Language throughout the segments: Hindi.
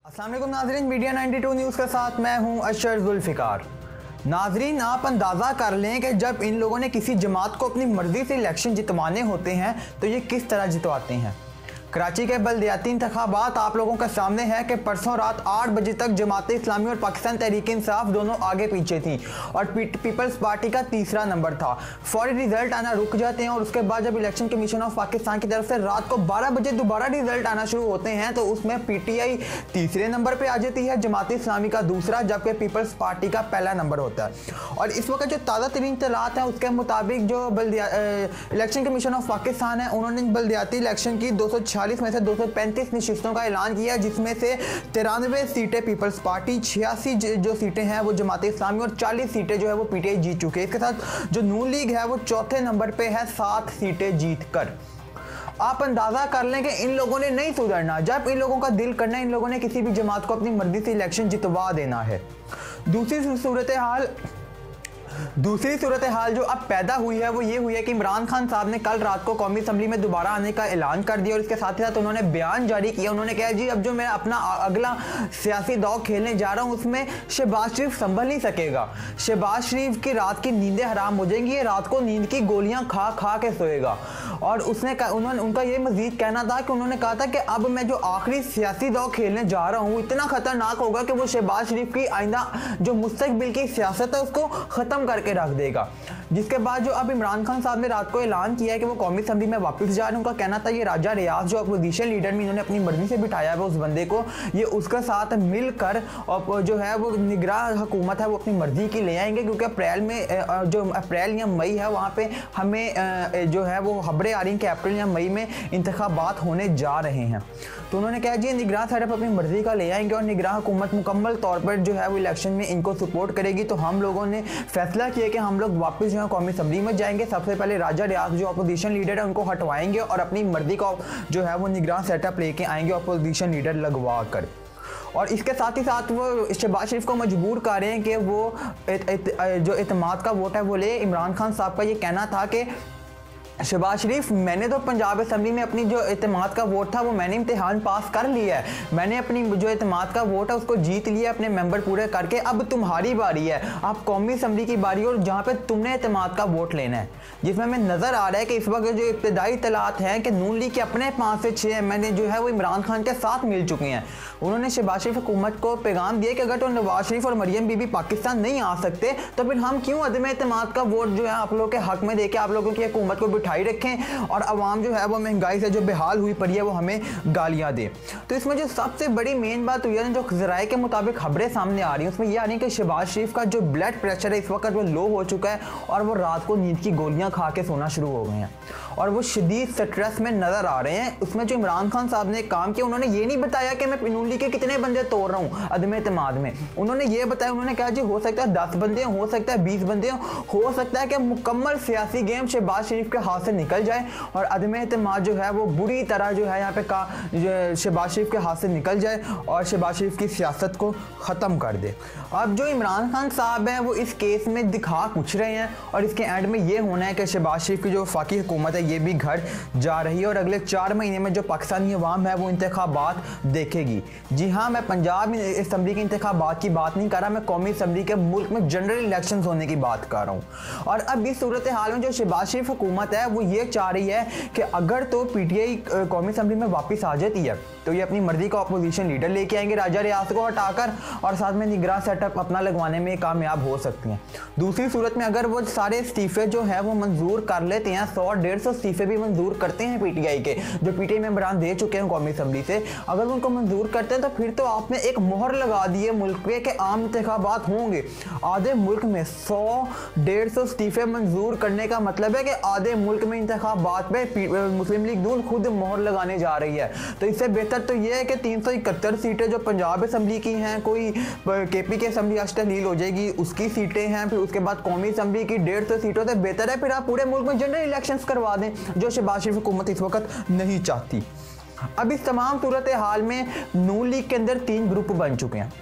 अस्सलाम वालेकुम नाज़रीन, मीडिया 92 न्यूज़ के साथ मैं हूं अशर जुल्फ़िकार। नाज़रीन, आप अंदाज़ा कर लें कि जब इन लोगों ने किसी जमात को अपनी मर्ज़ी से इलेक्शन जितवाने होते हैं तो ये किस तरह जितवाते हैं। कराची के बल्दियाती इंतखाबात आप लोगों के सामने है कि परसों रात 8 बजे तक जमात इस्लामी और पाकिस्तान तहरीक इंसाफ दोनों आगे पीछे थी और पीपल्स पार्टी का तीसरा नंबर था। फौरी रिजल्ट आना रुक जाते हैं और उसके बाद जब इलेक्शन कमीशन ऑफ पाकिस्तान की तरफ से रात को 12 बजे दोबारा रिजल्ट आना शुरू होते हैं तो उसमें PTI तीसरे नंबर पर आ जाती है, जमात इस्लामी का दूसरा, जबकि पीपल्स पार्टी का पहला नंबर होता है। और इस वक्त जो ताज़ा तरीन इत्तलात हैं उसके मुताबिक जो इलेक्शन कमीशन ऑफ पाकिस्तान है उन्होंने बल्दियाती इलेक्शन की 246 में से 235 नशिस्तों का ऐलान किया, जिसमें से 93 सीटें पीपल्स पार्टी, 86 जो सीटें हैं वो जमात इस्लामी और 40 सीटें जो है वो PTI जीत चुके हैं। इसके साथ जो नून लीग है वो चौथे नंबर पे है 7 सीटें जीत कर। आप अंदाज़ा कर लें कि इन लोगों ने नहीं सुधरना। जब इन लोगों का दिल करना, इन लोगों ने किसी भी जमात को अपनी मर्जी से इलेक्शन जितवा देना है। दूसरी सूरत हाल जो अब पैदा हुई है वो ये हुई है कि इमरान खान साहब ने कल रात को कौमी असम्बली में दोबारा आने का ऐलान कर दिया और इसके साथ ही साथ उन्होंने बयान जारी किया। उन्होंने कहा जी अब जो मैं अपना अगला सियासी दौर खेलने जा रहा हूँ उसमें शहबाज शरीफ संभल नहीं सकेगा। शहबाज शरीफ की रात की नींदें हराम हो जाएंगी, ये रात को नींद की गोलियाँ खा खा के सोएगा। और उनका ये मजीद कहना था कि उन्होंने कहा था कि अब मैं जो आखिरी सियासी दौर खेलने जा रहा हूँ इतना खतरनाक होगा कि वो शहबाज शरीफ की आइंदा जो मुस्तकबिल की सियासत है उसको ख़त्म करके रख देगा। जिसके बाद जो अब इमरान खान साहब ने रात को ऐलान किया है कि वो कौमी असम्बली में वापस जा रहे हैं। उनका कहना था ये राजा रियाज जो अपोजिशन लीडर में इन्होंने अपनी मर्जी से बिठाया है उस बंदे को, ये उसके साथ मिलकर और जो है वो निगरान हुकूमत है वो अपनी मर्जी की ले आएंगे, क्योंकि अप्रैल में जो अप्रैल या मई है वहाँ पे हमें जो है वो खबरें आ रही कि अप्रैल या मई में इंतखाबात होने जा रहे हैं। तो उन्होंने कहा जी निगरान सेटअप अपनी मर्जी का ले आएंगे और निगरान हुकूमत मुकम्मल तौर पर जो है वो इलेक्शन में इनको सपोर्ट करेगी। तो हम लोगों ने फैसला किया कि हम लोग वापस जो है कौमी असम्बली में जाएंगे। सबसे पहले राजा रियाज जो अपोजिशन लीडर है उनको हटवाएंगे और अपनी मर्जी का जो है वो निगरान सेटअप लेके आएंगे अपोजिशन लीडर लगवा कर। और इसके साथ ही साथ वो शहबाज शरीफ को मजबूर कर रहे हैं कि वो जो एतमाद का वोट है वो ले। इमरान खान साहब का ये कहना था कि शहबाज शरीफ मैंने तो पंजाब असम्बली में अपनी जो एतमाद का वोट था वो मैंने इम्तिहान पास कर लिया है, मैंने अपनी जो एतमाद का वोट है उसको जीत लिया अपने मेंबर पूरे करके, अब तुम्हारी बारी है, अब कौमी असम्बली की बारी और जहाँ पे तुमने एतमाद का वोट लेना है। जिसमें हमें नज़र आ रहा है कि इस वक्त जो इब्तदाई इत्तलात हैं कि नून लीग के अपने 5 से 6 MLA जो है वो इमरान खान के साथ मिल चुके हैं। उन्होंने शहबाज शरीफ हुकूमत को पैगाम दिया कि अगर तो नवाज शरीफ और मरियम बीबी पाकिस्तान नहीं आ सकते तो फिर हम क्यों अदम एतमाद का वोट जो है आप लोगों के हक में देके आप लोगों की हुकूमत को बिठाई रखें और अवाम जो है वो महंगाई से जो बेहाल हुई पड़ी है वो हमें गालियाँ दे। तो इसमें जो सबसे बड़ी मेन बात हुई है जो ज़राए के मुताबिक खबरें सामने आ रही हैं उसमें यह आ रही है कि शहबाज शरीफ का जो ब्लड प्रेशर है इस वक्त वो लो हो चुका है और वो रात को नींद की गोलियाँ खा के सोना शुरू हो गए हैं और वो शदीद स्ट्रेस में नज़र आ रहे हैं। उसमें जो इमरान खान साहब ने काम किया उन्होंने ये नहीं बताया कि मैं नून लीग के कितने बंदे तोड़ रहा हूँ अदम एतमाद में, उन्होंने ये बताया, उन्होंने कहा जी हो सकता है 10 बंदे हो सकता है 20 बंदे हो सकता है कि मुकम्मल सियासी गेम शहबाज शरीफ के हाथ से निकल जाए और अदम एतमाद जो है वो बुरी तरह जो है यहाँ पे शहबाज शरीफ के हाथ से निकल जाए और शहबाज शरीफ की सियासत को ख़त्म कर दे। अब जो इमरान खान साहब हैं वो इस केस में दिखा कुछ रहे हैं और इसके एंड में ये होना है कि शहबाज शरीफ की जो वफाकी हुकूमत है ये भी घर जा रही है और अगले 4 महीने में जो पाकिस्तानी अवाम है वो इंतखाबात देखेगी। जी हाँ, मैं पंजाब असम्बली के इंतखाबात की बात नहीं कर रहा, मैं कौमी असम्बली के मुल्क में जनरल इलेक्शन होने की बात कर रहा हूँ। और अब इस सूरत हाल में जो शहबाज शरीफ हुकूमत है वो ये चाह रही है कि अगर तो PTI कौमी असम्बली में वापस आ जाती है तो ये अपनी मर्जी का अपोजिशन लीडर लेके आएंगे राजा रियाज को हटाकर और साथ में निगरान सेटअप अपना लगवाने में कामयाब हो सकती हैं। दूसरी सूरत में अगर वो सारे इस्तीफे जो है वो मंजूर कर लेते हैं, 100-150 इस्तीफे भी मंजूर करते हैं PTI के जो PTI मेंबरान दे चुके हैं कौमी असम्बली से, अगर उनको मंजूर करते हैं तो फिर तो आपने एक मोहर लगा दी है मुल्क पे कि आम इंतखाबात होंगे। आधे मुल्क में 100-150 इस्तीफे मंजूर करने का मतलब है कि आधे मुल्क में इंतखाबात पे मुस्लिम लीग नून खुद मोहर लगाने जा रही है। तो इससे बेहतर तो यह है कि 371 सीटें जो पंजाब असम्बली की हैं, कोई KP की असम्बली आज तहलील हो जाएगी उसकी सीटें हैं, फिर उसके बाद कौमी असम्बली की 150 सीटों से बेहतर है फिर आप पूरे मुल्क में जनरल इलेक्शंस करवा दें जो शहबाज शरीफ हुकूमत इस वक्त नहीं चाहती। अब इस तमाम सूरत हाल में नून लीग के अंदर 3 ग्रुप बन चुके हैं।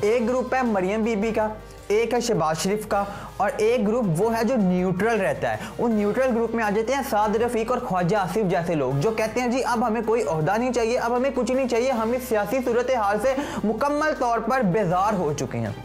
एक ग्रुप है मरियम बीबी का, एक है शहबाज शरीफ का और एक ग्रुप वो है जो न्यूट्रल रहता है। उन न्यूट्रल ग्रुप में आ जाते हैं साद रफीक और ख्वाजा आसिफ जैसे लोग जो कहते हैं जी अब हमें कोई ओहदा नहीं चाहिए, अब हमें कुछ नहीं चाहिए, हम इस सियासी सूरत हाल से मुकम्मल तौर पर बेजार हो चुके हैं।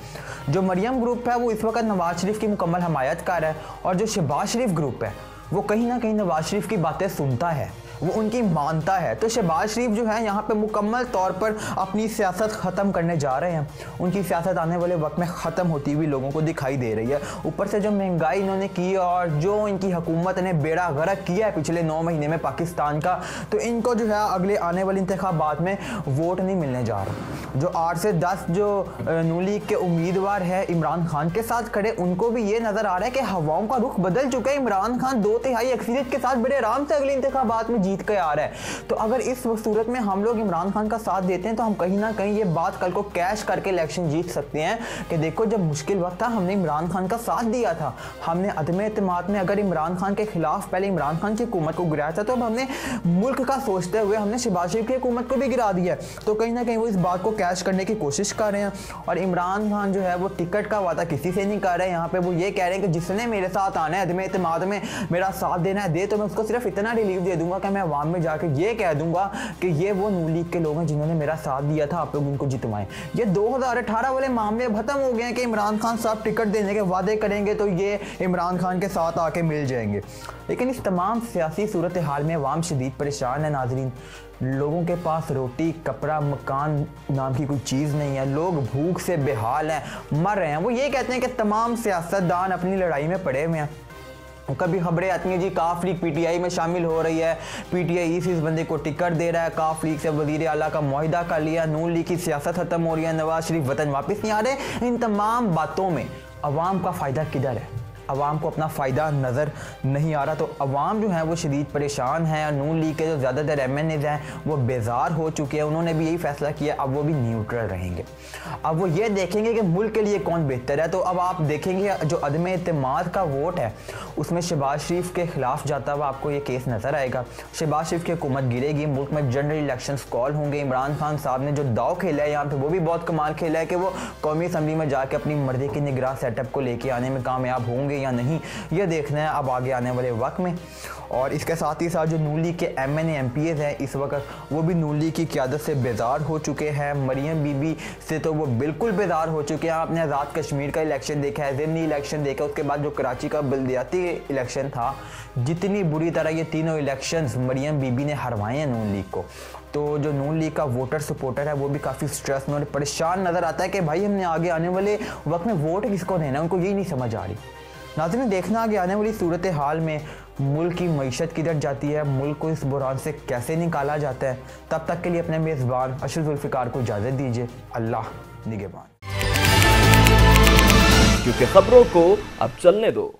जो मरियम ग्रुप है वो इस वक्त नवाज शरीफ की मुकम्मल हमायतकार है और जो शहबाज शरीफ ग्रुप है वो कहीं ना कहीं नवाज शरीफ की बातें सुनता है, वो उनकी मानता है। तो शहबाज शरीफ जो है यहाँ पे मुकम्मल तौर पर अपनी सियासत ख़त्म करने जा रहे हैं। उनकी सियासत आने वाले वक्त में ख़त्म होती हुई लोगों को दिखाई दे रही है। ऊपर से जो महंगाई इन्होंने की और जो इनकी हुकूमत ने बेड़ा गर्क किया है पिछले 9 महीने में पाकिस्तान का, तो इनको जो है अगले आने वाले इंतखाबात में वोट नहीं मिलने जा रहा। जो 8 से 10 जो नून लीग के उम्मीदवार है इमरान खान के साथ खड़े, उनको भी ये नज़र आ रहा है कि हवाओं का रुख बदल चुका है। इमरान खान 2/3 अक्सरियत के साथ बड़े आराम से अगले इंतखाबात में जीत के आ रहा है। तो अगर इस सूरत में हम लोग इमरान खान का साथ देते हैं तो हम कहीं ना कहीं ये बात कल को कैश करके इलेक्शन जीत सकते हैं कि देखो जब मुश्किल वक्त था हमने इमरान खान का साथ दिया था, हमने अदम एतमाद में अगर इमरान खान के खिलाफ पहले इमरान खान की हुकूमत को गिराया था, तो अब हमने मुल्क का सोचते हुए हमने शहबाज शरीफ की हुकूमत को भी गिरा दिया। तो कहीं ना कहीं वो इस बात को कैश करने की कोशिश कर रहे हैं और इमरान खान जो है वो टिकट का वादा किसी से नहीं कर रहे हैं। यहाँ पे वो ये कह रहे हैं कि जिसने मेरे साथ आना है अदम एतमाद में मेरा साथ देना है दे, तो मैं उसको सिर्फ इतना रिलीफ दे दूंगा कि मैं अवाम में जाके ये कह दूंगा कि ये वो नून लीग के लोग हैं जिन्होंने मेरा साथ दिया था, आप लोग उनको जितवाएं। ये 2018 वाले मामले खत्म हो गए हैं कि इमरान खान साहब टिकट देने के वादे करेंगे तो ये इमरान खान के साथ आके मिल जाएंगे। लेकिन इस तमाम सियासी सूरत हाल में अवाम शदीद परेशान है नाजरीन। लोगों के पास रोटी कपड़ा मकान नाम की कोई चीज़ नहीं है, लोग भूख से बेहाल हैं, मर रहे हैं। वो ये कहते हैं कि तमाम सियासतदान अपनी लड़ाई में पड़े हुए हैं। कभी खबरें आती हैं जी काफ लीग पीटीआई में शामिल हो रही है, पीटीआई इस बंदे को टिकट दे रहा है, काफ लीग से वजीर आला का मुआहिदा कर लिया, नून लीग की सियासत खत्म हो रही है, नवाज शरीफ वतन वापस नहीं आ रहे। इन तमाम बातों में अवाम का फ़ायदा किधर है? अवाम को अपना फ़ायदा नज़र नहीं आ रहा। तो अवाम जो है वो शदीद परेशान है और नून लीग के जो ज़्यादातर MNAs हैं वो बेजार हो चुके हैं। उन्होंने भी यही फैसला किया अब वो भी न्यूट्रल रहेंगे। अब वो ये देखेंगे कि मुल्क के लिए कौन बेहतर है। तो अब आप देखेंगे जो अदम एतमाद का वोट है उसमें शहबाज शरीफ के ख़िलाफ़ जाता हुआ आपको ये केस नज़र आएगा। शहबाज शरीफ की हुकूमत गिरेगी, मुल्क में जनरल इलेक्शन कॉल होंगे। इमरान खान साहब ने जो दाव खेला है यहाँ पर वो भी बहुत कमाल खेला है कि वो कौमी असम्बली में जाके अपनी मर्जी की निगरान सेटअप को लेके आने में कामयाब होंगे या नहीं, ये देखना है अब आगे आने वाले वक्त में। और इसके साथ ही साथ जो नून लीग के MNA MPs हैं इस वक्त वो भी नून लीग की क़यादत से बेजार हो चुके हैं। मरियम बीबी से तो वो बिल्कुल बेजार हो चुके हैं। आपने आज़ाद कश्मीर का इलेक्शन देखा है, ज़िमनी इलेक्शन देखा, उसके बाद जो कराची का बल्दियाती इलेक्शन था, जितनी बुरी तरह ये तीनों इलेक्शंस मरियम बीबी ने हरवाए हैं नून लीग को। तो जो नून लीग का वोटर सपोर्टर है वो भी काफ़ी स्ट्रेस में और परेशान नज़र आता है कि भाई हमने आगे आने वाले वक्त में वोट किसको देना, उनको यही नहीं समझ आ रही। नाज़रीन देखना आगे आने वाली सूरत हाल में मुल्क की मईशत किधर जाती है, मुल्क को इस बुरान से कैसे निकाला जाता है। तब तक के लिए अपने मेज़बान अशरफ जुल्फ़िकार को इजाज़त दीजिए। अल्लाह निगहबान। क्योंकि खबरों को अब चलने दो।